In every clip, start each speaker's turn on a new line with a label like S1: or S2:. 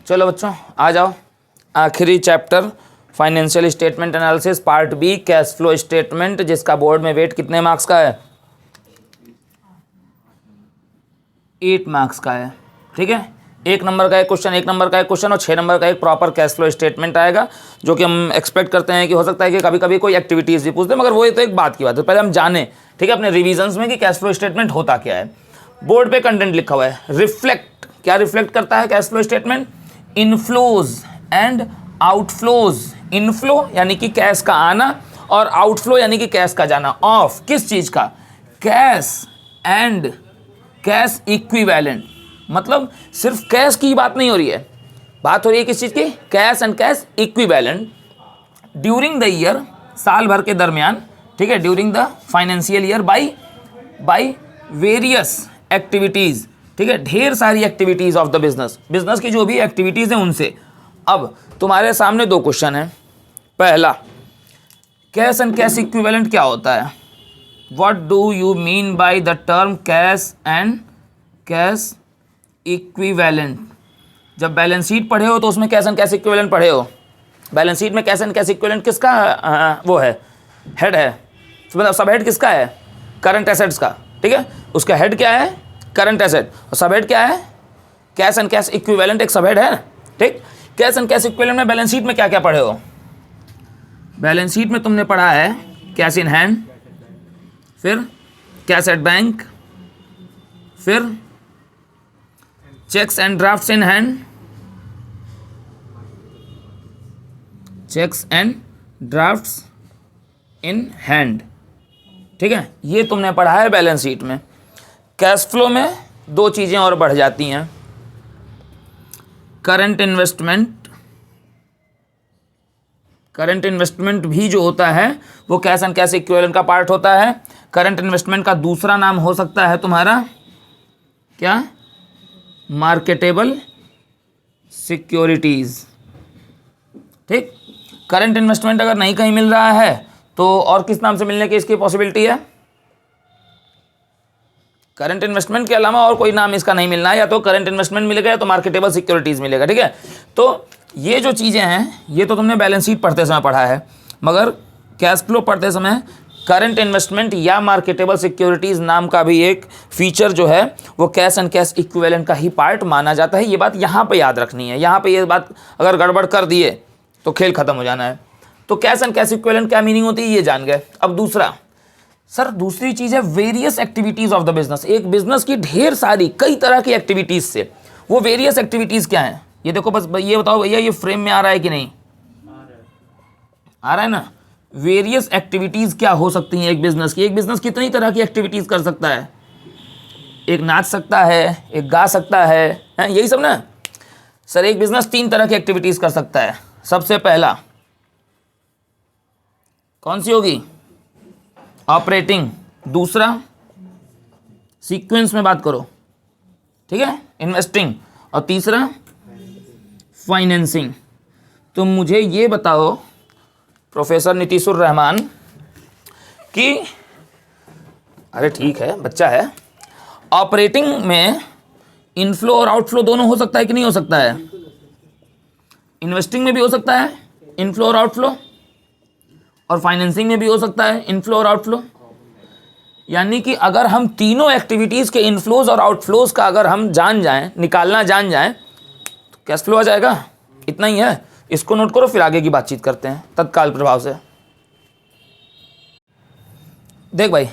S1: चलो बच्चों आ जाओ, आखिरी chapter financial statement analysis part B, cash flow statement, जिसका बोर्ड में वेट कितने मार्क्स का है? 8 मार्क्स का है। ठीक है, 1 नंबर का एक क्वेश्चन, 1 नंबर का एक क्वेश्चन और 6 नंबर का एक प्रॉपर कैश फ्लो स्टेटमेंट आएगा, जो कि हम एक्सपेक्ट करते हैं कि हो सकता है कि कभी कभी कोई एक्टिविटीज़ भी पूछते हैं, मगर वो तो एक बात की बात है, पहले हम जाने ठीक है अपने रिविजन्स में कि कैश फ्लो स्टेटमेंट होता क्या है। बोर्ड पे कंटेंट लिखा हुआ है, रिफ्लेक्ट, क्या रिफ्लेक्ट करता है cash flow statement? Inflows and outflows. Inflow यानी कि कैश का आना और आउटफ्लो यानी कि कैश का जाना। ऑफ किस चीज़ का? Cash and cash equivalent. मतलब सिर्फ कैश की बात नहीं हो रही है, बात हो रही है किस चीज़ की? Cash and cash equivalent during the year, साल भर के दरमियान, ठीक है, during the financial year by various activities, ठीक है, ढेर सारी एक्टिविटीज़ ऑफ द बिजनेस की जो भी एक्टिविटीज़ हैं उनसे। अब तुम्हारे सामने 2 क्वेश्चन हैं। पहला, कैश एंड कैश इक्विवेलेंट क्या होता है? What do you mean by the term cash and cash equivalent? जब बैलेंस शीट पढ़े हो तो उसमें कैश एंड कैश इक्विवेलेंट पढ़े हो। बैलेंस शीट में कैश एंड कैश इक्विवेलेंट किसका वो है? हेड है, मतलब सब हेड किसका है? करंट एसेट्स का। ठीक है, उसका हेड क्या है? करंट एसेट, और सब हेड क्या है? कैश एंड कैश इक्विवेलेंट एक सब हेड है। ठीक, कैश एंड कैश इक्विवेलेंट में बैलेंस शीट में क्या क्या पढ़े हो? बैलेंस शीट में तुमने पढ़ा है कैश इन हैंड, फिर कैश एट बैंक, फिर cheques and drafts in hand, cheques and drafts in hand. ठीक है, ये तुमने पढ़ा है बैलेंस शीट में। कैश फ्लो में 2 चीज़ें और बढ़ जाती हैं, करंट इन्वेस्टमेंट। करंट इन्वेस्टमेंट भी जो होता है वो कैश एंड कैश इक्विवेलेंट का पार्ट होता है। करंट इन्वेस्टमेंट का दूसरा नाम हो सकता है तुम्हारा क्या? Marketable securities. ठीक, करंट इन्वेस्टमेंट अगर नहीं कहीं मिल रहा है तो और किस नाम से मिलने की इसकी पॉसिबिलिटी है? करंट इन्वेस्टमेंट के अलावा और कोई नाम इसका नहीं मिलना है, या तो करंट इन्वेस्टमेंट मिलेगा या तो मार्केटेबल सिक्योरिटीज़ मिलेगा। ठीक है, तो ये जो चीज़ें हैं ये तो तुमने बैलेंस शीट पढ़ते समय पढ़ा है, मगर कैश फ्लो पढ़ते समय करंट इन्वेस्टमेंट या मार्केटेबल सिक्योरिटीज़ नाम का भी एक फीचर जो है वो कैश एंड कैश इक्विवेलेंट का ही पार्ट माना जाता है। ये बात यहाँ पे याद रखनी है, यहाँ पे ये बात अगर गड़बड़ कर दिए तो खेल ख़त्म हो जाना है। तो कैश एंड कैश इक्विवेलेंट क्या मीनिंग होती है ये जान गए। अब दूसरा, सर दूसरी चीज़ है various activities of the business. एक बिजनेस की ढेर सारी कई तरह की एक्टिविटीज़ से, वो वेरियस एक्टिविटीज़ क्या हैं? ये देखो, बस ये बताओ भैया, ये फ्रेम में आ रहा है कि नहीं? आ रहा है ना? वेरियस एक्टिविटीज़ क्या हो सकती हैं एक बिजनेस की? एक बिजनेस कितनी तरह की एक्टिविटीज़ कर सकता है? एक नाच सकता है, एक गा सकता है, यही सब ना। सर एक बिजनेस 3 तरह की एक्टिविटीज़ कर सकता है। सबसे पहला कौन सी होगी? ऑपरेटिंग। दूसरा, सीक्वेंस में बात करो, ठीक है, इन्वेस्टिंग। और तीसरा, फाइनेंसिंग। तो मुझे ये बताओ प्रोफेसर नीतीशुर रहमान कि, अरे ठीक है बच्चा है, ऑपरेटिंग में इनफ्लो और आउटफ्लो दोनों हो सकता है कि नहीं हो सकता है? इन्वेस्टिंग में भी हो सकता है इनफ्लो और आउटफ्लो, और फाइनेंसिंग में भी हो सकता है इनफ्लो और आउटफ्लो। यानी कि अगर हम तीनों एक्टिविटीज़ के इनफ्लोज और आउटफ्लोज का अगर हम जान जाएं, निकालना जान जाएं, तो कैश फ्लो आ जाएगा। इतना ही है, इसको नोट करो, फिर आगे की बातचीत करते हैं तत्काल प्रभाव से। देख भाई,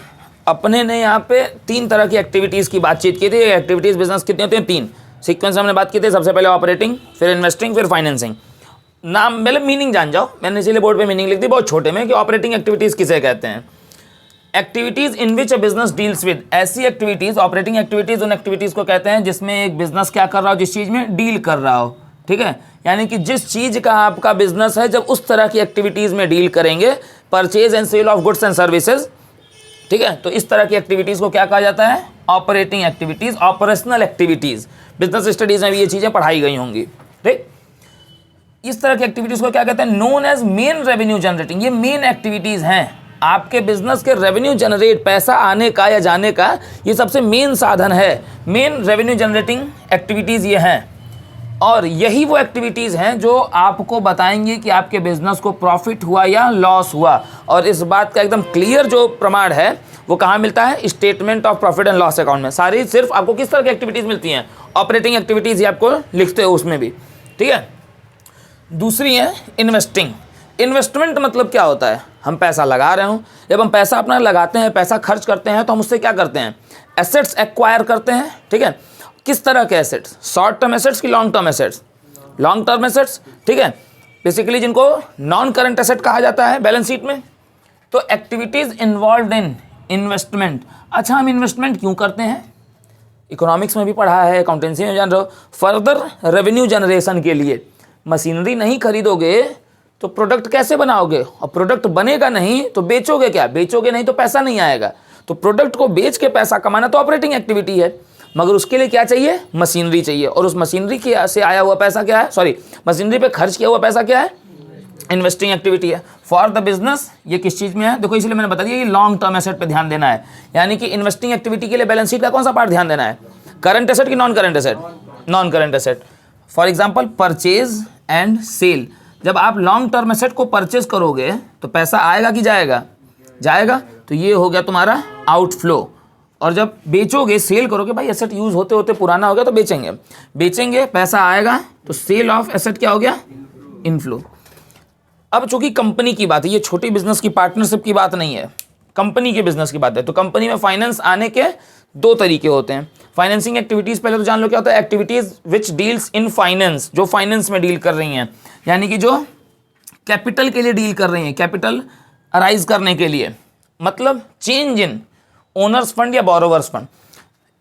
S1: अपने ने यहाँ पे 3 तरह की एक्टिविटीज़ की बातचीत की थी। एक्टिविटीज़ बिजनेस कितनी होती हैं? 3 सीक्वेंस हमने बात की थी। सबसे पहले ऑपरेटिंग, फिर इन्वेस्टिंग, फिर फाइनेंसिंग। नाम मतलब मीनिंग जान जाओ, मैंने इसीलिए बोर्ड पे मीनिंग लिख दी बहुत छोटे में कि ऑपरेटिंग एक्टिविटीज़ किसे कहते हैं। Activities in which a business deals with, ऐसी एक्टिविटीज़, ऑपरेटिंग एक्टिविटीज़ उन एक्टिविटीज़ को कहते हैं जिसमें एक बिजनेस क्या कर रहा हो, जिस चीज़ में डील कर रहा हो। ठीक है, यानी कि जिस चीज़ का आपका बिजनेस है, जब उस तरह की एक्टिविटीज़ में डील करेंगे, purchase and sale of goods and services, ठीक है, तो इस तरह की एक्टिविटीज़ को क्या कहा जाता है? Operating activities, operational activities. Business studies में भी ये चीज़ें पढ़ाई गई होंगी। ठीक, इस तरह की एक्टिविटीज़ को क्या कहते हैं? Known as main revenue generating. ये मेन एक्टिविटीज़ हैं आपके बिजनेस के रेवेन्यू जनरेट, पैसा आने का या जाने का, ये सबसे मेन साधन है। मेन रेवेन्यू जनरेटिंग एक्टिविटीज़ ये हैं। और यही वो एक्टिविटीज़ हैं जो आपको बताएंगे कि आपके बिजनेस को प्रॉफिट हुआ या लॉस हुआ। और इस बात का एकदम क्लियर जो प्रमाण है वो कहाँ मिलता है? Statement of profit and loss account में। सारी सिर्फ आपको किस तरह की एक्टिविटीज़ मिलती हैं? ऑपरेटिंग एक्टिविटीज़ ही आपको लिखते हो उसमें भी, ठीक है। दूसरी है इन्वेस्टिंग। इन्वेस्टमेंट मतलब क्या होता है? हम पैसा लगा रहे हो, जब हम पैसा अपना लगाते हैं, पैसा खर्च करते हैं, तो हम उससे क्या करते हैं? एसेट्स एक्वायर करते हैं, ठीक है। किस तरह के एसेट्स? शॉर्ट टर्म एसेट्स की long term assets? Long term assets, ठीक है, बेसिकली जिनको नॉन करंट एसेट कहा जाता है बैलेंस शीट में। तो एक्टिविटीज इन्वॉल्व इन इन्वेस्टमेंट। अच्छा, हम इन्वेस्टमेंट क्यों करते हैं? इकोनॉमिक्स में भी पढ़ा है, अकाउंटेंसी में जान रहे हो। फर्दर रेवेन्यू जनरेशन के लिए। मशीनरी नहीं खरीदोगे तो प्रोडक्ट कैसे बनाओगे? और प्रोडक्ट बनेगा नहीं तो बेचोगे क्या? बेचोगे नहीं तो पैसा नहीं आएगा। तो प्रोडक्ट को बेच के पैसा कमाना तो ऑपरेटिंग एक्टिविटी है, मगर उसके लिए क्या चाहिए? मशीनरी चाहिए। और उस मशीनरी के से आया हुआ पैसा क्या है? सॉरी, मशीनरी पे खर्च किया हुआ पैसा क्या है? इन्वेस्टिंग एक्टिविटी है। फॉर द बिजनेस ये किस चीज़ में है? देखो, इसलिए मैंने बता दिया कि लॉन्ग टर्म एसेट पे ध्यान देना है। यानी कि इन्वेस्टिंग एक्टिविटी के लिए बैलेंस शीट का कौन सा पार्ट ध्यान देना है? करंट एसेट की non current asset? Non current asset. For example purchase and sale. जब आप लॉन्ग टर्म एसेट को परचेज करोगे तो पैसा आएगा कि जाएगा? जाएगा। तो ये हो गया तुम्हारा आउटफ्लो। और जब बेचोगे, सेल करोगे, भाई एसेट यूज होते होते पुराना हो गया तो बेचेंगे, बेचेंगे पैसा आएगा, तो सेल ऑफ एसेट क्या हो गया? इनफ्लो। अब चूंकि कंपनी की बात है, ये छोटी बिजनेस की पार्टनरशिप की बात नहीं है, कंपनी के बिजनेस की बात है। तो कंपनी में फाइनेंस आने के दो तरीके होते हैं। फाइनेंसिंग एक्टिविटीज पहले तो जान लो क्या होता है? Activities which deals in finance, जो फाइनेंस में डील कर रही हैं, यानी कि जो कैपिटल के लिए डील कर रही हैं, कैपिटल अराइज करने के लिए। मतलब चेंज इन ओनर्स फंड या बोरोवर्स फंड।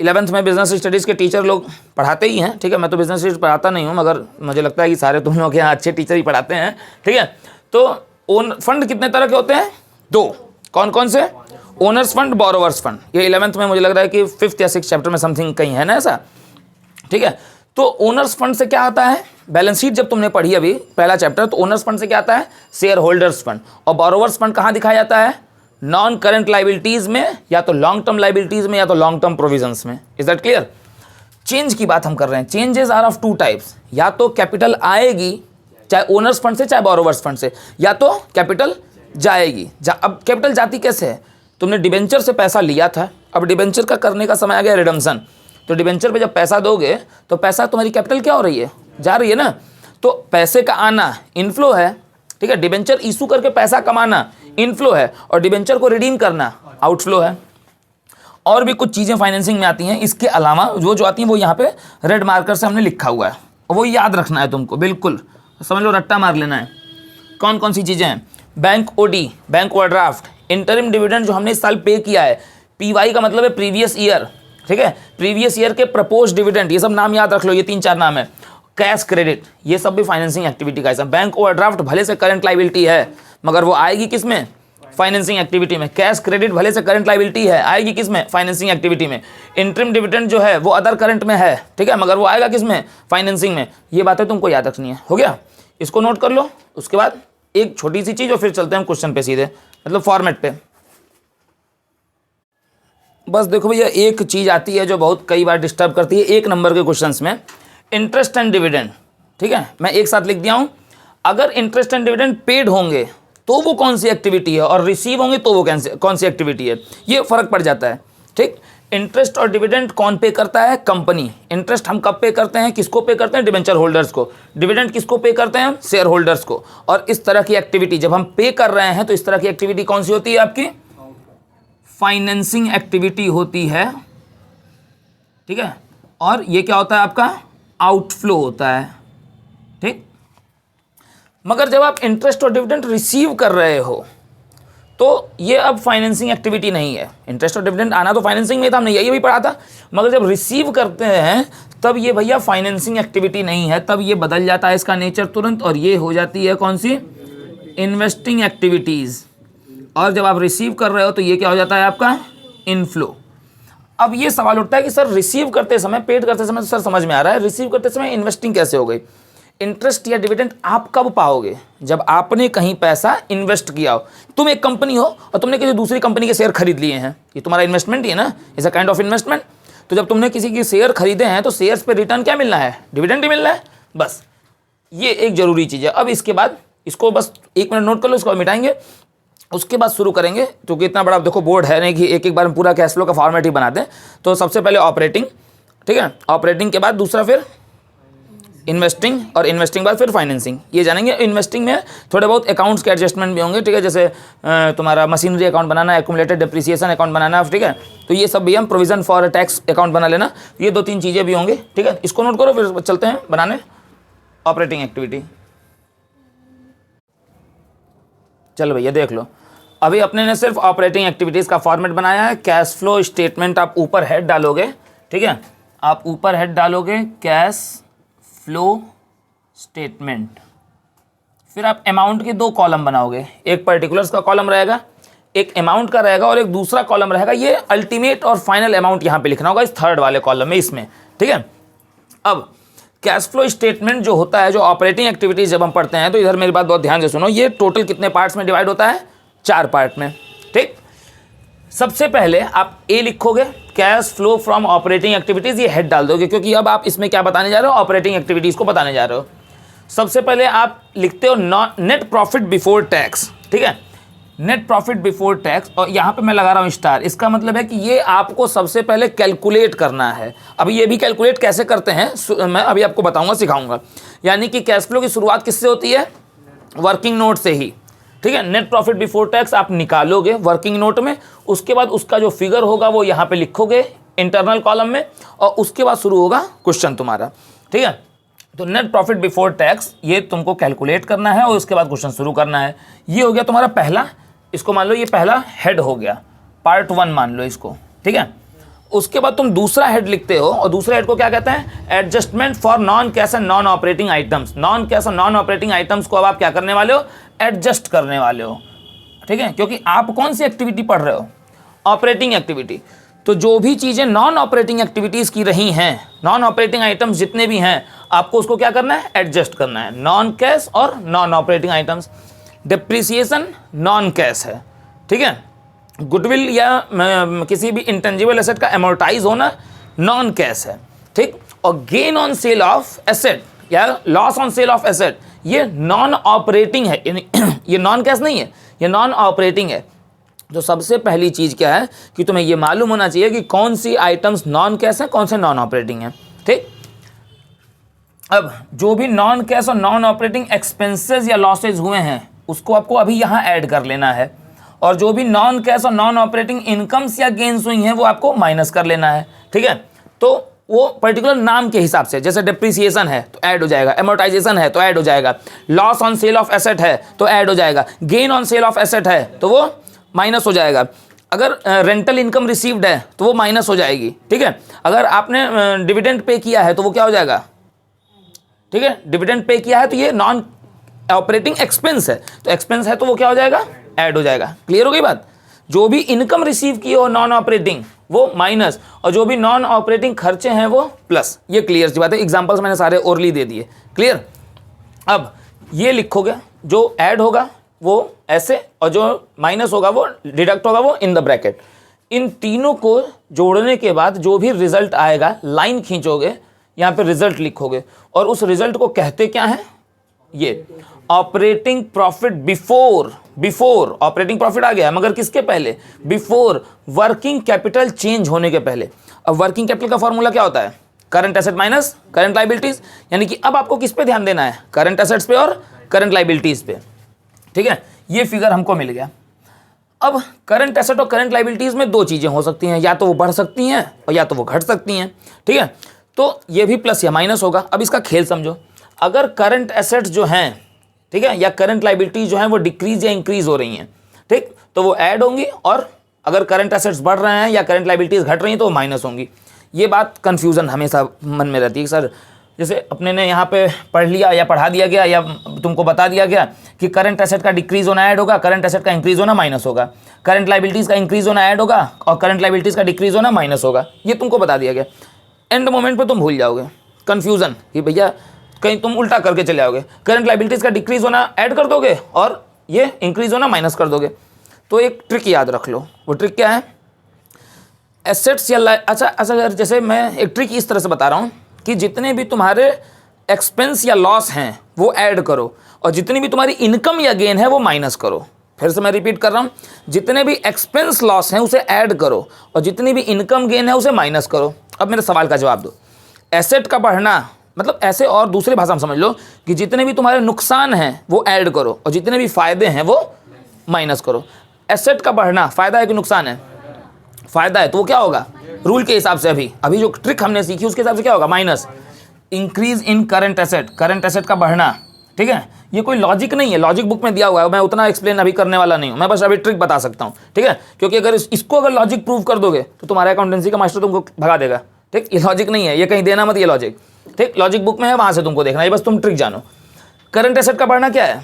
S1: 11th में बिजनेस स्टडीज़ के टीचर लोग पढ़ाते ही हैं, ठीक है। मैं तो बिजनेस स्टडीज पढ़ाता नहीं हूँ, मगर मुझे लगता है कि सारे तुम लोग यहाँ अच्छे टीचर ही पढ़ाते हैं, ठीक है। तो ओन फंड कितने तरह के होते हैं? दो। कौन कौन से? Owner's fund, borrowers fund. ये 11th में मुझे लग रहा है कि 5th या 6th चैप्टर में समथिंग कहीं है ना ऐसा, ठीक है। तो ओनर्स फंड से क्या आता है? बैलेंस शीट जब तुमने पढ़ी अभी पहला चैप्टर, तो ओनर्स फंड से क्या आता है? Share holders fund. और बोरोवर्स फंड कहाँ दिखाया जाता है? नॉन करंट लाइबिलिटीज में, या तो लॉन्ग टर्म लाइबिलिटीज में, या तो लॉन्ग टर्म प्रोविजंस में। Is that clear? चेंज की बात हम कर रहे हैं। Changes are of two types. या तो कैपिटल आएगी, चाहे ओनर्स फंड से चाहे बोरोवर्स फंड से, या तो कैपिटल जाएगी। अब कैपिटल जाती कैसे है? तुमने डिबेंचर से पैसा लिया था, अब डिबेंचर का करने का समय आ गया रिडम्पशन। तो डिबेंचर पे जब पैसा दोगे तो पैसा तुम्हारी कैपिटल क्या हो रही है? जा रही है ना। तो पैसे का आना इनफ्लो है, ठीक है। डिबेंचर इशू करके पैसा कमाना इनफ्लो है, और डिबेंचर को रिडीम करना आउटफ्लो है। और भी कुछ चीज़ें फाइनेंसिंग में आती हैं, इसके अलावा जो आती हैं वो यहाँ पे रेड मार्कर से हमने लिखा हुआ है, और वो याद रखना है तुमको, बिल्कुल समझ लो, रट्टा मार लेना है। कौन कौन सी चीज़ें हैं? Bank OD, bank overdraft, interim dividend जो हमने इस साल पे किया है। पीवाई का मतलब है प्रीवियस ईयर, ठीक है। प्रीवियस ईयर के प्रपोज डिविडेंड, ये सब नाम याद रख लो, ये 3-4 नाम है। कैश क्रेडिट, ये सब भी फाइनेंसिंग एक्टिविटी का हिस्सा। बैंक ओवरड्राफ्ट भले से करंट लाइबिलिटी है, मगर वो आएगी किस में? फाइनेंसिंग एक्टिविटी में। कैश क्रेडिट भले से करंट लाइबिलिटी है, आएगी किस में? फाइनेंसिंग एक्टिविटी में। इंटरिम डिविडेंड जो है वो अदर करंट में है, ठीक है, मगर वो आएगा किस में? फाइनेंसिंग में। ये बातें तुमको याद रखनी है। हो गया? इसको नोट कर लो। उसके बाद एक छोटी सी चीज़ और फिर चलते हैं क्वेश्चन पे सीधे, मतलब फॉर्मेट पे। बस देखो भैया, एक चीज़ आती है जो बहुत कई बार डिस्टर्ब करती है 1 नंबर के क्वेश्चंस में, इंटरेस्ट एंड डिविडेंड, ठीक है। मैं एक साथ लिख दिया हूँ। अगर इंटरेस्ट एंड डिविडेंड पेड होंगे तो वो कौन सी एक्टिविटी है, और रिसीव होंगे तो वो कौन सी एक्टिविटी है, ये फ़र्क पड़ जाता है, ठीक। इंटरेस्ट और डिविडेंड कौन पे करता है? कंपनी। इंटरेस्ट हम कब पे करते हैं? किसको पे करते हैं? डिबेंचर होल्डर्स को। डिविडेंड किसको पे करते हैं? शेयर होल्डर्स को। और इस तरह की एक्टिविटी जब हम पे कर रहे हैं तो इस तरह की एक्टिविटी कौन सी होती है आपकी? फाइनेंसिंग एक्टिविटी होती है, ठीक है। और ये क्या होता है आपका? आउटफ्लो होता है, ठीक। मगर जब आप इंटरेस्ट और डिविडेंड रिसीव कर रहे हो तो ये अब फाइनेंसिंग एक्टिविटी नहीं है। इंटरेस्ट और डिविडेंड आना तो फाइनेंसिंग में था, हमने यही भी पढ़ा था, मगर जब रिसीव करते हैं तब ये भैया फाइनेंसिंग एक्टिविटी नहीं है, तब ये बदल जाता है इसका नेचर तुरंत, और ये हो जाती है कौन सी? Investing activities. और जब आप रिसीव कर रहे हो तो ये क्या हो जाता है आपका? इनफ्लो। अब ये सवाल उठता है कि सर रिसीव करते समय, पेड करते समय तो सर समझ में आ रहा है, रिसीव करते समय इन्वेस्टिंग कैसे हो गई? इंटरेस्ट या डिविडेंड आप कब पाओगे? जब आपने कहीं पैसा इन्वेस्ट किया हो। तुम एक कंपनी हो और तुमने किसी दूसरी कंपनी के शेयर खरीद लिए हैं, ये तुम्हारा इन्वेस्टमेंट ही है ना, is a kind of investment. तो जब तुमने किसी के शेयर खरीदे हैं तो शेयर्स पे रिटर्न क्या मिलना है? डिविडेंड ही मिलना है। बस ये एक ज़रूरी चीज़ है। अब इसके बाद इसको बस 1 मिनट नोट कर लो, इसको मिटाएंगे, उसके बाद शुरू करेंगे, क्योंकि इतना बड़ा देखो बोर्ड है नहीं कि एक एक बार में पूरा कैश फ्लो का फॉर्मेट ही बना दें। तो सबसे पहले ऑपरेटिंग, ठीक है, ऑपरेटिंग के बाद दूसरा फिर इन्वेस्टिंग, और इन्वेस्टिंग बाद फिर फाइनेंसिंग, ये जानेंगे। इन्वेस्टिंग में थोड़े बहुत अकाउंट्स के एडजस्टमेंट भी होंगे, ठीक है, जैसे तुम्हारा मशीनरी अकाउंट बनाना, एक्यूमुलेटेड डिप्रिसिएशन अकाउंट बनाना, ठीक है, तो ये सब भी हम, प्रोविजन फॉर टैक्स अकाउंट बना लेना, ये 2-3 चीज़ें भी होंगी, ठीक है, इसको नोट करो। फिर चलते हैं बनाने ऑपरेटिंग एक्टिविटी। चलो भैया देख लो, अभी अपने ने सिर्फ ऑपरेटिंग एक्टिविटीज़ का फॉर्मेट बनाया है। कैश फ्लो स्टेटमेंट आप ऊपर हेड डालोगे, ठीक है, आप ऊपर हेड डालोगे कैश फ्लो स्टेटमेंट, फिर आप अमाउंट के 2 कॉलम बनाओगे, एक पर्टिकुलर्स का कॉलम रहेगा, एक अमाउंट का रहेगा, और एक दूसरा कॉलम रहेगा ये अल्टीमेट और फाइनल अमाउंट यहाँ पे लिखना होगा इस थर्ड वाले कॉलम में, इसमें, ठीक है। अब कैश फ्लो स्टेटमेंट जो होता है, जो ऑपरेटिंग एक्टिविटीज जब हम पढ़ते हैं, तो इधर मेरी बात बहुत ध्यान से सुनो, ये टोटल कितने पार्ट्स में डिवाइड होता है? 4 पार्ट में, ठीक। सबसे पहले आप ए लिखोगे, cash flow from operating activities, ये हेड डाल दोगे, क्योंकि अब आप इसमें क्या बताने जा रहे हो? ऑपरेटिंग एक्टिविटीज को बताने जा रहे हो। सबसे पहले आप लिखते हो नेट प्रॉफिट बिफोर टैक्स, ठीक है, नेट प्रॉफिट बिफोर टैक्स, और यहाँ पे मैं लगा रहा हूँ स्टार, इसका मतलब है कि ये आपको सबसे पहले कैलकुलेट करना है। अभी ये भी कैलकुलेट कैसे करते हैं मैं अभी आपको बताऊंगा, सिखाऊंगा। यानी कि कैश फ्लो की शुरुआत किससे होती है? वर्किंग नोट से ही, ठीक है। नेट प्रॉफिट बिफोर टैक्स आप निकालोगे वर्किंग नोट में, उसके बाद उसका जो फिगर होगा वो यहाँ पे लिखोगे इंटरनल कॉलम में, और उसके बाद शुरू होगा क्वेश्चन तुम्हारा, ठीक है। तो नेट प्रॉफिट बिफोर टैक्स ये तुमको कैलकुलेट करना है, और उसके बाद क्वेश्चन शुरू करना है। ये हो गया तुम्हारा पहला, इसको मान लो ये पहला हेड हो गया, पार्ट 1 मान लो इसको, ठीक है। उसके बाद तुम दूसरा हेड लिखते हो, और दूसरे हेड को क्या कहते हैं? Adjustment for non cash and non operating items. Non cash और नॉन ऑपरेटिंग आइटम्स को अब आप क्या करने वाले हो? एडजस्ट करने वाले हो, ठीक है, क्योंकि आप कौन सी एक्टिविटी पढ़ रहे हो? Operating activity. तो जो भी चीज़ें नॉन ऑपरेटिंग एक्टिविटीज़ की रही हैं, नॉन ऑपरेटिंग आइटम्स जितने भी हैं, आपको उसको क्या करना है? एडजस्ट करना है। नॉन कैश और non operating items. Depreciation non cash है, ठीक है। गुडविल या किसी भी इंटेंजिबल एसेट का एमोर्टाइज होना नॉन कैश है, ठीक। और gain on sale of asset या loss on sale of asset, ये नॉन ऑपरेटिंग है, ये नॉन कैश नहीं है, ये नॉन ऑपरेटिंग है। तो सबसे पहली चीज़ क्या है कि तुम्हें ये मालूम होना चाहिए कि कौन सी आइटम्स नॉन कैश है, कौन से नॉन ऑपरेटिंग है, ठीक। अब जो भी नॉन कैश और नॉन ऑपरेटिंग एक्सपेंसेस या लॉसेज हुए हैं, उसको आपको अभी यहाँ ऐड कर लेना है, और जो भी नॉन कैश और नॉन ऑपरेटिंग इनकम्स या गेन्स हुई हैं वो आपको माइनस कर लेना है, ठीक है। तो वो पर्टिकुलर नाम के हिसाब से, जैसे डिप्रिसिएशन है तो ऐड हो जाएगा, एमोर्टाइजेशन है तो ऐड हो जाएगा, loss on sale of asset है तो ऐड हो जाएगा, gain on sale of asset है तो वो माइनस हो जाएगा, अगर रेंटल इनकम रिसीव्ड है तो वो माइनस हो जाएगी, ठीक है। अगर आपने डिविडेंड पे किया है तो वो क्या हो जाएगा, ठीक है, डिविडेंड पे किया है तो ये नॉन ऑपरेटिंग एक्सपेंस है, तो एक्सपेंस है तो वो क्या हो जाएगा? ऐड हो जाएगा। क्लियर हो गई बात? जो भी इनकम रिसीव की हो नॉन ऑपरेटिंग वो माइनस, और जो भी नॉन ऑपरेटिंग खर्चे हैं वो प्लस। ये क्लियर सी बात है, एग्जांपल्स मैंने सारे ओरली दे दिए, क्लियर। अब ये लिखोगे, जो ऐड होगा वो ऐसे, और जो माइनस होगा वो डिडक्ट होगा वो इन द ब्रैकेट। इन तीनों को जोड़ने के बाद जो भी रिजल्ट आएगा, लाइन खींचोगे, यहाँ पे रिजल्ट लिखोगे, और उस रिजल्ट को कहते क्या है? ये operating profit before operating profit आ गया, मगर किसके पहले? बिफोर वर्किंग कैपिटल चेंज होने के पहले। अब वर्किंग कैपिटल का फॉर्मूला क्या होता है? Current asset minus current liabilities. यानी कि अब आपको किस पे ध्यान देना है? करंट एसेट्स पे और करंट लाइबिलिटीज पे, ठीक है। ये फिगर हमको मिल गया। अब करंट एसेट और करंट लाइबिलिटीज में 2 चीजें हो सकती हैं, या तो वो बढ़ सकती हैं और या तो वो घट सकती हैं, ठीक है। तो ये भी प्लस या माइनस होगा। अब इसका खेल समझो, अगर करंट एसेट्स जो हैं, ठीक है, या करंट लाइबिलिटीज जो हैं वो डिक्रीज या इंक्रीज हो रही हैं, ठीक, तो वो ऐड होंगी, और अगर करंट एसेट्स बढ़ रहे हैं या करंट लाइबिलिटीज घट रही हैं तो वो माइनस होंगी। ये बात कन्फ्यूजन हमेशा मन में रहती है सर, जैसे अपने ने यहाँ पे पढ़ लिया या पढ़ा दिया गया या तुमको बता दिया गया कि करंट एसेट का डिक्रीज होना ऐड होगा, करंट एसेट का इंक्रीज होना माइनस होगा, करंट लाइबिलिटीज का इंक्रीज होना ऐड होगा और करंट लाइबिलिटीज का डिक्रीज होना माइनस होगा। ये तुमको बता दिया गया। एंड मोमेंट पे तुम भूल जाओगे, कन्फ्यूजन कि भैया कहीं तुम उल्टा करके चले आओगे, करंट लाइबिलिटीज का डिक्रीज होना ऐड कर दोगे और ये इंक्रीज होना माइनस कर दोगे। तो एक ट्रिक याद रख लो। वो ट्रिक क्या है? एसेट्स या अच्छा अगर जैसे मैं एक ट्रिक इस तरह से बता रहा हूँ कि जितने भी तुम्हारे एक्सपेंस या लॉस हैं वो ऐड करो, और जितनी भी तुम्हारी इनकम या गेन है वो माइनस करो। फिर से मैं रिपीट कर रहा हूँ, जितने भी एक्सपेंस लॉस हैं उसे ऐड करो और जितनी भी इनकम गेन है उसे माइनस करो। अब मेरे सवाल का जवाब दो। एसेट का बढ़ना मतलब ऐसे और दूसरी भाषा में समझ लो कि जितने भी तुम्हारे नुकसान हैं वो ऐड करो और जितने भी फायदे हैं वो माइनस करो। एसेट का बढ़ना फायदा है कि नुकसान है? फायदा है, तो वो क्या होगा रूल के हिसाब से, अभी जो ट्रिक हमने सीखी उसके हिसाब से क्या होगा, minus. Increase in current asset, current asset का बढ़ना, ठीक है। ये कोई लॉजिक नहीं है, लॉजिक बुक में दिया हुआ है, मैं उतना एक्सप्लेन अभी करने वाला नहीं हूँ, मैं बस अभी ट्रिक बता सकता हूँ, ठीक है। क्योंकि अगर इसको अगर लॉजिक प्रूव कर दोगे तो तुम्हारा अकाउंटेंसी का मास्टर तुमको भगा देगा, ठीक। ये लॉजिक नहीं है, ये कहीं देना मत, ये लॉजिक, ठीक। लॉजिक बुक में है, वहां से तुमको देखना है, बस तुम ट्रिक जानो। करंट एसेट का बढ़ना क्या है,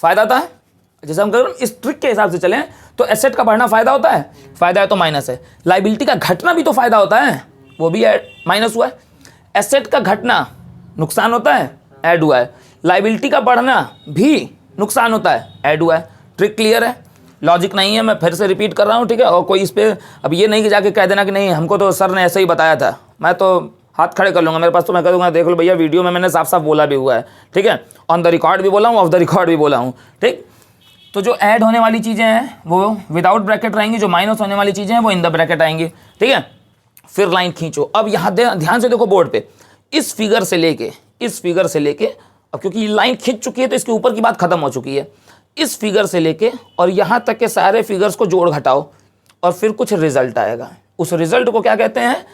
S1: फायदा आता है। जैसे हम करें इस ट्रिक के हिसाब से चलें तो एसेट का बढ़ना फायदा होता है, फायदा है तो माइनस है। लायबिलिटी का घटना भी तो फायदा होता है, वो भी माइनस हुआ है। एसेट का घटना नुकसान होता है, ऐड हुआ है। लायबिलिटी का बढ़ना भी नुकसान होता है, ऐड हुआ है। ट्रिक क्लियर है, लॉजिक नहीं है, मैं फिर से रिपीट कर रहा हूँ, ठीक है। और कोई इस पर अब ये नहीं कि जाके कह देना कि नहीं हमको तो सर ने ऐसे ही बताया था, मैं तो हाथ खड़े कर लूँगा मेरे पास, तो मैं कह दूँगा देख लो भैया वीडियो में मैंने साफ साफ बोला भी हुआ है, ठीक है। ऑन द रिकॉर्ड भी बोला हूँ, ऑफ द रिकॉर्ड भी बोला हूँ, ठीक। तो जो ऐड होने वाली चीज़ें हैं वो विदाउट ब्रैकेट रहेंगी, जो माइनस होने वाली चीज़ें हैं वो इन द ब्रैकेट आएंगी, ठीक है। फिर लाइन खींचो। अब यहाँ ध्यान से देखो बोर्ड पे, इस फिगर से लेके अब क्योंकि ये लाइन खींच चुकी है तो इसके ऊपर की बात खत्म हो चुकी है। इस फिगर से लेके और यहाँ तक के सारे फिगर्स को जोड़ घटाओ और फिर कुछ रिजल्ट आएगा। उस रिजल्ट को क्या कहते हैं,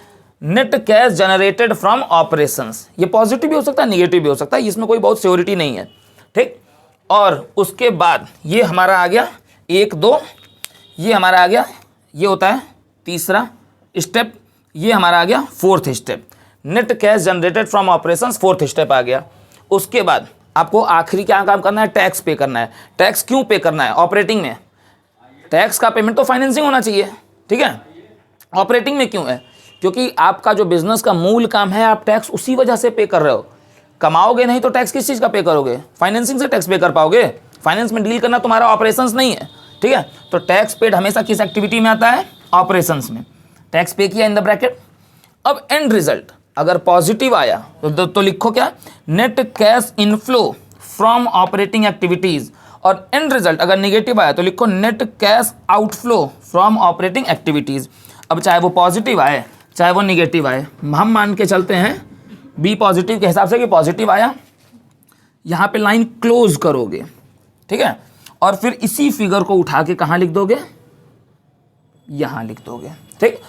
S1: net cash generated from operations. ये पॉजिटिव भी हो सकता है, निगेटिव भी हो सकता है, इसमें कोई बहुत श्योरिटी नहीं है, ठीक। और उसके बाद ये हमारा आ गया 1 2, ये हमारा आ गया, ये होता है तीसरा स्टेप, ये हमारा आ गया fourth step. Net cash generated from operations fourth step आ गया। उसके बाद आपको आखिरी क्या काम करना है, टैक्स पे करना है। टैक्स क्यों पे करना है ऑपरेटिंग में, टैक्स का पेमेंट तो फाइनेंसिंग होना चाहिए, ठीक है। ऑपरेटिंग में क्यों है, क्योंकि आपका जो बिजनेस का मूल काम है आप टैक्स उसी वजह से पे कर रहे हो। कमाओगे नहीं तो टैक्स किस चीज़ का पे करोगे, फाइनेंसिंग से टैक्स पे कर पाओगे। फाइनेंस में डील करना तुम्हारा ऑपरेशंस नहीं है, ठीक है। तो टैक्स पेड हमेशा किस एक्टिविटी में आता है, ऑपरेशंस में। टैक्स पे किया इन द ब्रैकेट। अब एंड रिजल्ट अगर पॉजिटिव आया तो लिखो क्या, net cash inflow from operating activities. और एंड रिजल्ट अगर निगेटिव आया तो लिखो net cash outflow from operating activities. अब चाहे वो पॉजिटिव आए चाहे वो निगेटिव आए, हम मान के चलते हैं बी पॉजिटिव के हिसाब से कि पॉजिटिव आया, यहाँ पे लाइन क्लोज करोगे, ठीक है। और फिर इसी फिगर को उठा के कहाँ लिख दोगे, यहाँ लिख दोगे, ठीक।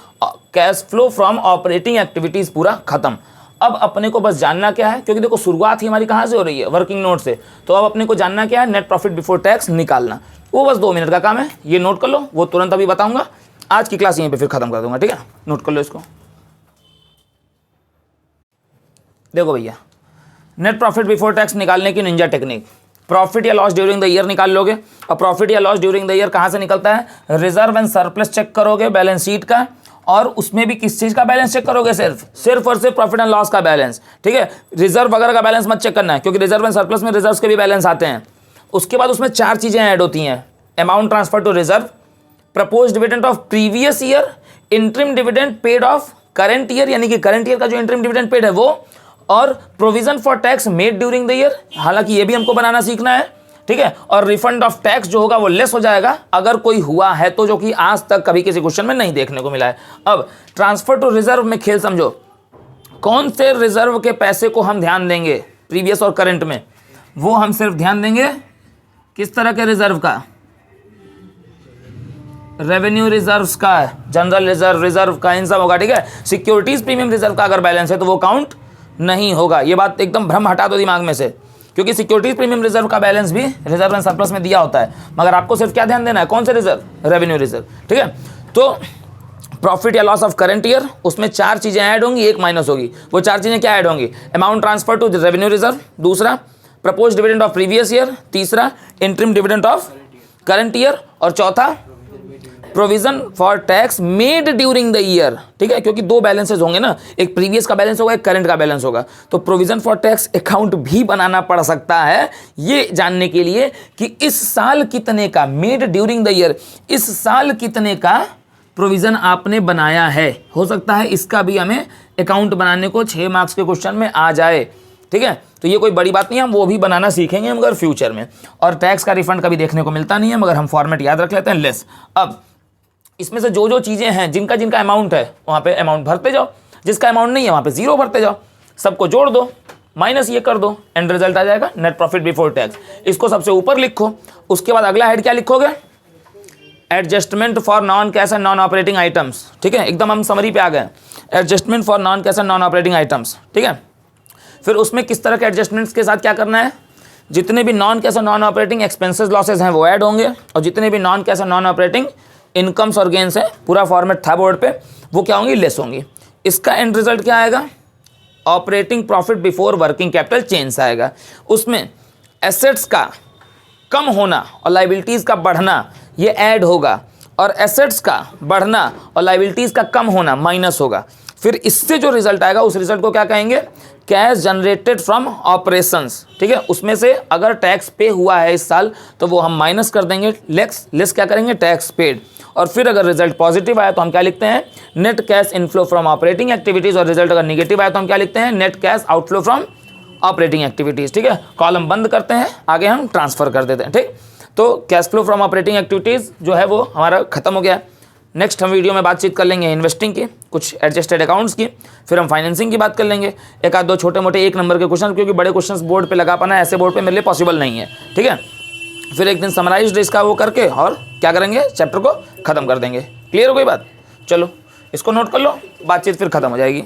S1: Cash flow from operating activities पूरा खत्म। अब अपने को बस जानना क्या है, क्योंकि देखो शुरुआत ही हमारी कहाँ से हो रही है, वर्किंग नोट से। तो अब अपने को जानना क्या है, नेट प्रॉफिट बिफोर टैक्स निकालना। वो बस 2 मिनट का काम है, ये नोट कर लो, वो तुरंत अभी बताऊंगा। आज की क्लास यहीं पे फिर खत्म कर दूंगा, ठीक है। नोट कर लो इसको। देखो भैया, नेट प्रॉफिट बिफोर टैक्स निकालने की निंजा टेक्निक, प्रॉफिट या लॉस ड्यूरिंग द ईयर निकाल लोगे। और प्रॉफिट या लॉस ड्यूरिंग द ईयर कहाँ से निकलता है, रिजर्व एंड सरप्लस चेक करोगे बैलेंस शीट का, और उसमें भी किस चीज़ का बैलेंस चेक करोगे, सिर्फ और सिर्फ प्रॉफिट एंड लॉस का बैलेंस, ठीक है। रिजर्व वगैरह का बैलेंस मत चेक करना है, क्योंकि रिजर्व एंड सरप्लस में रिजर्व के भी बैलेंस आते हैं। उसके बाद उसमें 4 चीज़ें ऐड होती हैं, amount transfer to reserve, propose dividend of previous year, interim dividend paid of current year, यानी कि करेंट ईयर का जो इंटरिम डिविडेंड पेड है वो, और provision for tax made during the year, हालांकि ये भी हमको बनाना सीखना है, ठीक है। और रिफंड ऑफ टैक्स जो होगा वो लेस हो जाएगा अगर कोई हुआ है तो, जो कि आज तक कभी किसी क्वेश्चन में नहीं देखने को मिला है। अब ट्रांसफर टू रिजर्व में खेल समझो, कौन से रिजर्व के पैसे को हम ध्यान देंगे, प्रीवियस और करंट में, वो हम सिर्फ ध्यान देंगे किस तरह के रिजर्व का, रेवेन्यू रिजर्व्स का, जनरल रिजर्व का, इन सब होगा, ठीक है। सिक्योरिटीज प्रीमियम रिजर्व का अगर बैलेंस है तो वो काउंट नहीं होगा। ये बात एकदम भ्रम हटा दो दिमाग में से, क्योंकि सिक्योरिटीज प्रीमियम रिजर्व का बैलेंस भी रिजर्व एंड सरप्लस में दिया होता है, मगर आपको सिर्फ क्या ध्यान देना है, कौन से रिजर्व, रेवेन्यू रिजर्व, ठीक है। तो प्रॉफिट या लॉस ऑफ करंट ईयर, उसमें 4 चीजें ऐड होंगी, 1 माइनस होगी। वो 4 चीजें क्या ऐड होंगी, amount transfer to revenue reserve, दूसरा propose dividend of previous year, तीसरा interim dividend of current year, और चौथा provision for tax made during the year, ठीक है। क्योंकि 2 बैलेंसेज होंगे ना, एक प्रीवियस का बैलेंस होगा, एक करंट का बैलेंस होगा, तो प्रोविजन फॉर टैक्स अकाउंट भी बनाना पड़ सकता है, ये जानने के लिए कि इस साल कितने का, मेड ड्यूरिंग द ईयर, इस साल कितने का प्रोविज़न आपने बनाया है, हो सकता है इसका भी हमें अकाउंट बनाने को 6 मार्क्स के क्वेश्चन में आ जाए, ठीक है। तो ये कोई बड़ी बात नहीं है, हम वो भी बनाना सीखेंगे मगर फ्यूचर में। और टैक्स का रिफंड कभी देखने को मिलता नहीं है, मगर हम फॉर्मेट याद रख लेते हैं, लेस। अब इसमें से जो जो चीज़ें हैं, जिनका जिनका अमाउंट है वहाँ पे अमाउंट भरते जाओ, जिसका अमाउंट नहीं है वहाँ पे 0 भरते जाओ, सबको जोड़ दो, माइनस ये कर दो, एंड रिजल्ट आ जाएगा नेट प्रॉफिट बिफोर टैक्स। इसको सबसे ऊपर लिखो। उसके बाद अगला हेड क्या लिखोगे, adjustment for non cash and non operating items, ठीक है। एकदम हम समरी पे आ गए, adjustment for non cash and non operating items, ठीक है। फिर उसमें किस तरह के एडजस्टमेंट्स के साथ क्या करना है, जितने भी नॉन कैश और नॉन ऑपरेटिंग एक्सपेंसेस लॉसेज हैं वो ऐड होंगे, और जितने भी नॉन कैश और नॉन ऑपरेटिंग इनकम्स और गेन्स हैं, पूरा फॉर्मेट था बोर्ड पे, वो क्या होंगी, लेस होंगी। इसका एंड रिजल्ट क्या आएगा, operating profit before working capital change आएगा। उसमें एसेट्स का कम होना और लाइबिलिटीज़ का बढ़ना ये ऐड होगा, और एसेट्स का बढ़ना और लाइबिलिटीज़ का कम होना माइनस होगा। फिर इससे जो रिजल्ट आएगा उस रिजल्ट को क्या कहेंगे, कैश जनरेटेड फ्रॉम ऑपरेशंस, ठीक है। उसमें से अगर टैक्स पे हुआ है इस साल तो वो हम माइनस कर देंगे, लेस क्या करेंगे, टैक्स पेड। और फिर अगर रिजल्ट पॉजिटिव आया तो हम क्या लिखते हैं, net cash inflow from operating activities, और रिजल्ट अगर निगेटिव आया तो हम क्या लिखते हैं, net cash outflow from operating activities, ठीक है। कॉलम बंद करते हैं, आगे हम ट्रांसफर कर देते हैं, ठीक। तो cash flow from operating activities जो है वो हमारा खत्म हो गया। नेक्स्ट हम वीडियो में बातचीत कर लेंगे इन्वेस्टिंग की, कुछ एडजस्टेड अकाउंट्स की, फिर हम फाइनेंसिंग की बात कर लेंगे, एक आध दो छोटे मोटे 1 नंबर के क्वेश्चन, क्योंकि बड़े क्वेश्चंस बोर्ड पे लगा पाना ऐसे बोर्ड पे मेरे लिए पॉसिबल नहीं है, ठीक है। फिर एक दिन समराइज्ड इसका वो करके और क्या करेंगे, चैप्टर को ख़त्म कर देंगे। क्लियर हो गई बात, चलो इसको नोट कर लो, बातचीत फिर ख़त्म हो जाएगी।